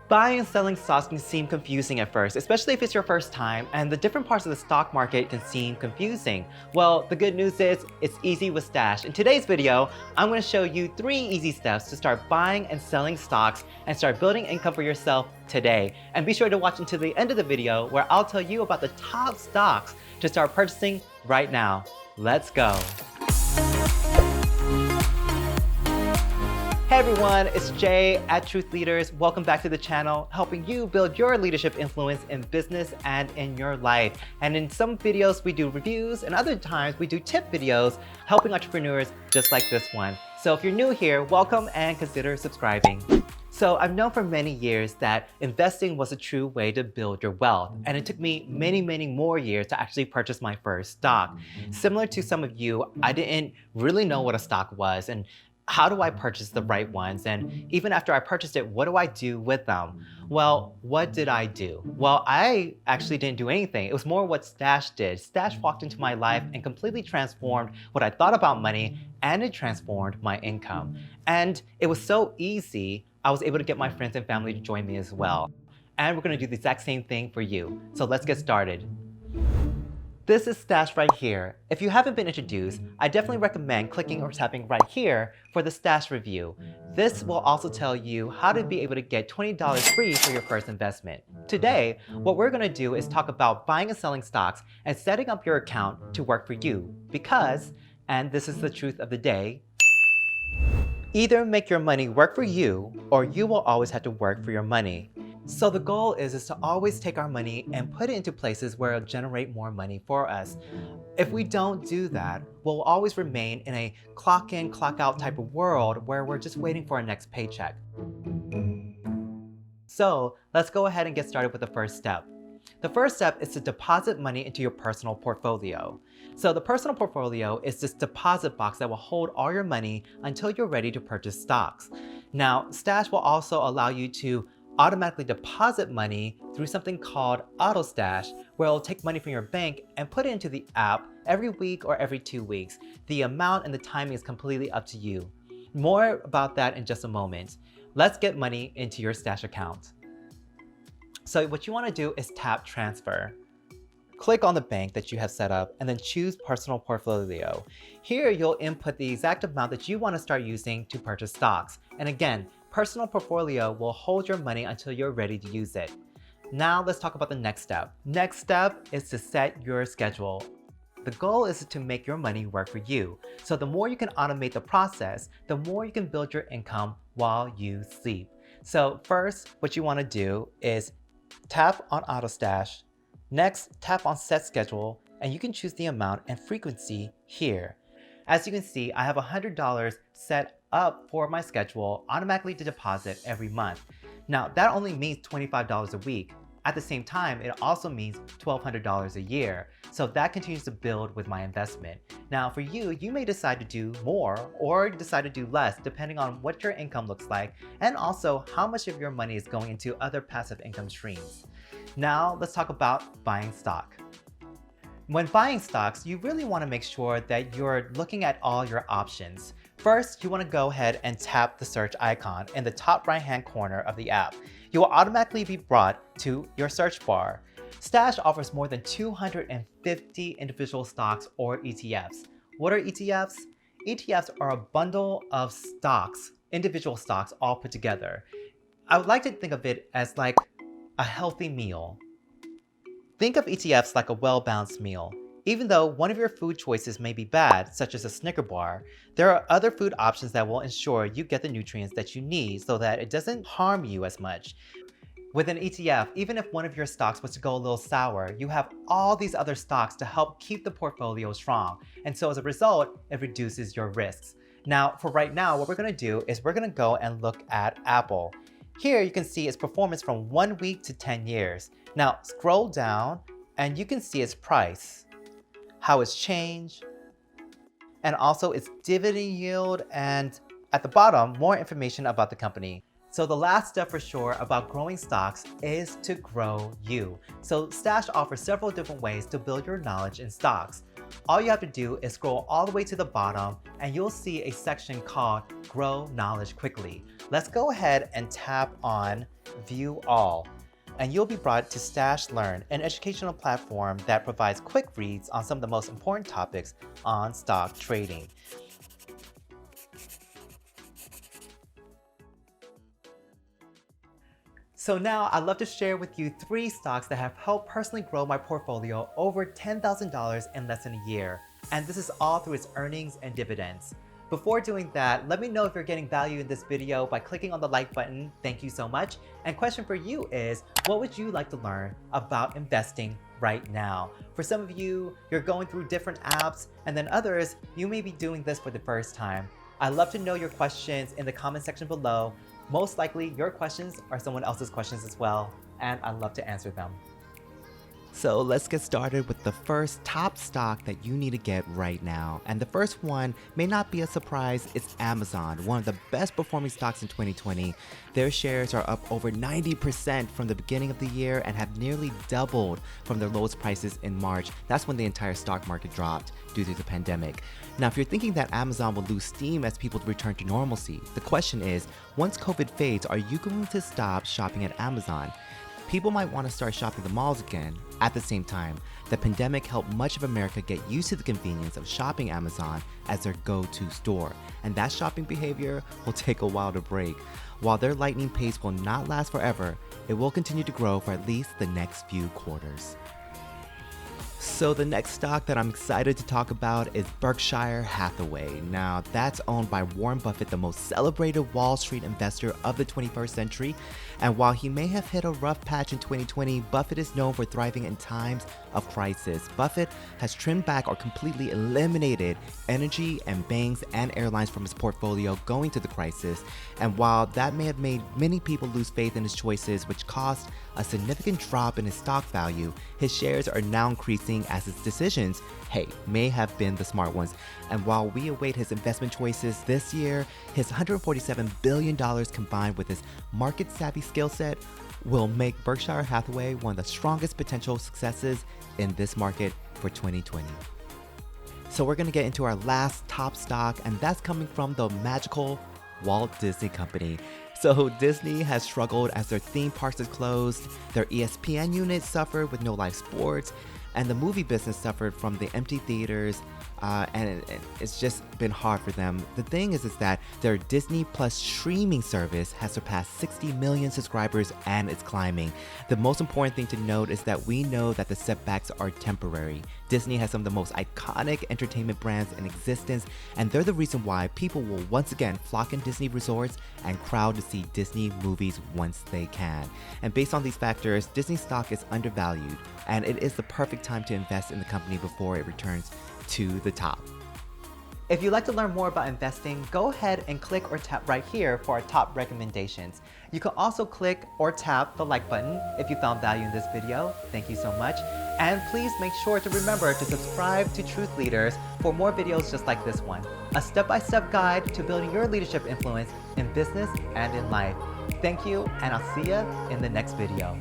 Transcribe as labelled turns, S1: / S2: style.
S1: Buying and selling stocks can seem confusing at first, especially if it's your first time and the different parts of the stock market can seem confusing. Well, the good news is it's easy with Stash. In today's video, I'm going to show you 3 easy steps to start buying and selling stocks and start building income for yourself today. And be sure to watch until the end of the video where I'll tell you about the top stocks to start purchasing right now. Let's go. Hey everyone, it's Jay at Truth Leaders. Welcome back to the channel, helping you build your leadership influence in business and in your life. And in some videos we do reviews, and other times we do tip videos helping entrepreneurs just like this one. So if you're new here, welcome and consider subscribing. So I've known for many years that investing was a true way to build your wealth, and it took me many more years to actually purchase my first stock. Similar to some of you, I didn't really know what a stock was and how do I purchase the right ones? And even after I purchased it, what do I do with them? Well, what did I do? Well, I actually didn't do anything. It was more what Stash did. Stash walked into my life and completely transformed what I thought about money, and it transformed my income. And it was so easy, I was able to get my friends and family to join me as well. And we're gonna do the exact same thing for you. So let's get started. This is Stash right here. If you haven't been introduced, I definitely recommend clicking or tapping right here for the Stash review. This will also tell you how to be able to get $20 free for your first investment. Today, what we're gonna do is talk about buying and selling stocks and setting up your account to work for you. Because, and this is the truth of the day, either make your money work for you or you will always have to work for your money. So the goal is to always take our money and put it into places where it'll generate more money for us. If we don't do that, we'll always remain in a clock in, clock out type of world where we're just waiting for our next paycheck. So let's go ahead and get started with the first step. The first step is to deposit money into your personal portfolio. So the personal portfolio is this deposit box that will hold all your money until you're ready to purchase stocks. Now, Stash will also allow you to automatically deposit money through something called Auto Stash, where it'll take money from your bank and put it into the app every week or every 2 weeks. The amount and the timing is completely up to you. More about that in just a moment. Let's get money into your Stash account. So what you want to do is tap Transfer. Click on the bank that you have set up and then choose Personal Portfolio. Here you'll input the exact amount that you want to start using to purchase stocks. And again, Personal Portfolio will hold your money until you're ready to use it. Now let's talk about the next step. Next step is to set your schedule. The goal is to make your money work for you. So the more you can automate the process, the more you can build your income while you sleep. So first, what you want to do is tap on Auto Stash. Next, tap on Set Schedule, and you can choose the amount and frequency here. As you can see, I have $100 set up for my schedule automatically to deposit every month. Now, that only means $25 a week. At the same time, it also means $1,200 a year. So that continues to build with my investment. Now, for you, you may decide to do more or decide to do less depending on what your income looks like and also how much of your money is going into other passive income streams. Now, let's talk about buying stock. When buying stocks, you really want to make sure that you're looking at all your options. First, you want to go ahead and tap the search icon in the top right-hand corner of the app. You will automatically be brought to your search bar. Stash offers more than 250 individual stocks or ETFs. What are ETFs? ETFs are a bundle of stocks, individual stocks all put together. I would like to think of it as like a healthy meal. Think of ETFs like a well-balanced meal. Even though one of your food choices may be bad, such as a Snicker bar, there are other food options that will ensure you get the nutrients that you need so that it doesn't harm you as much. With an ETF, even if one of your stocks was to go a little sour, you have all these other stocks to help keep the portfolio strong. And so as a result, it reduces your risks. Now, for right now, what we're gonna do is we're gonna go and look at Apple. Here you can see its performance from 1 week to 10 years. Now, scroll down and you can see its price, how it's changed, and also its dividend yield, and at the bottom, more information about the company. So the last step for sure about growing stocks is to grow you. So Stash offers several different ways to build your knowledge in stocks. All you have to do is scroll all the way to the bottom and you'll see a section called Grow Knowledge Quickly. Let's go ahead and tap on View All, and you'll be brought to Stash Learn, an educational platform that provides quick reads on some of the most important topics on stock trading. So now I'd love to share with you 3 stocks that have helped personally grow my portfolio over $10,000 in less than a year. And this is all through its earnings and dividends. Before doing that, let me know if you're getting value in this video by clicking on the like button. Thank you so much. And question for you is, what would you like to learn about investing right now? For some of you, you're going through different apps, and then others, you may be doing this for the first time. I'd love to know your questions in the comment section below. Most likely, your questions are someone else's questions as well, and I'd love to answer them. So let's get started with the first top stock that you need to get right now. And the first one may not be a surprise, it's Amazon, one of the best performing stocks in 2020. Their shares are up over 90% from the beginning of the year and have nearly doubled from their lowest prices in March. That's when the entire stock market dropped due to the pandemic. Now, if you're thinking that Amazon will lose steam as people return to normalcy, the question is, once COVID fades, are you going to stop shopping at Amazon? People might want to start shopping the malls again. At the same time, the pandemic helped much of America get used to the convenience of shopping Amazon as their go-to store, and that shopping behavior will take a while to break. While their lightning pace will not last forever, it will continue to grow for at least the next few quarters. So the next stock that I'm excited to talk about is Berkshire Hathaway. Now, that's owned by Warren Buffett, the most celebrated Wall Street investor of the 21st century. And while he may have hit a rough patch in 2020, Buffett is known for thriving in times of crisis. Buffett has trimmed back or completely eliminated energy and banks and airlines from his portfolio going to the crisis. And while that may have made many people lose faith in his choices, which caused a significant drop in his stock value, his shares are now increasing as his decisions, may have been the smart ones. And while we await his investment choices this year, his $147 billion combined with his market-savvy skill set will make Berkshire Hathaway one of the strongest potential successes in this market for 2020. So we're going to get into our last top stock, and that's coming from the magical Walt Disney Company. So Disney has struggled as their theme parks have closed, their ESPN unit suffered with no live sports, and the movie business suffered from the empty theaters, and it's just been hard for them. The thing is that their Disney Plus streaming service has surpassed 60 million subscribers and it's climbing. The most important thing to note is that we know that the setbacks are temporary. Disney has some of the most iconic entertainment brands in existence, and they're the reason why people will once again flock in Disney resorts and crowd to see Disney movies once they can. And based on these factors, Disney stock is undervalued, and it is the perfect time to invest in the company before it returns to the top. If you'd like to learn more about investing, go ahead and click or tap right here for our top recommendations. You can also click or tap the like button if you found value in this video. Thank you so much. And please make sure to remember to subscribe to Truth Leaders for more videos just like this one. A step-by-step guide to building your leadership influence in business and in life. Thank you, and I'll see you in the next video.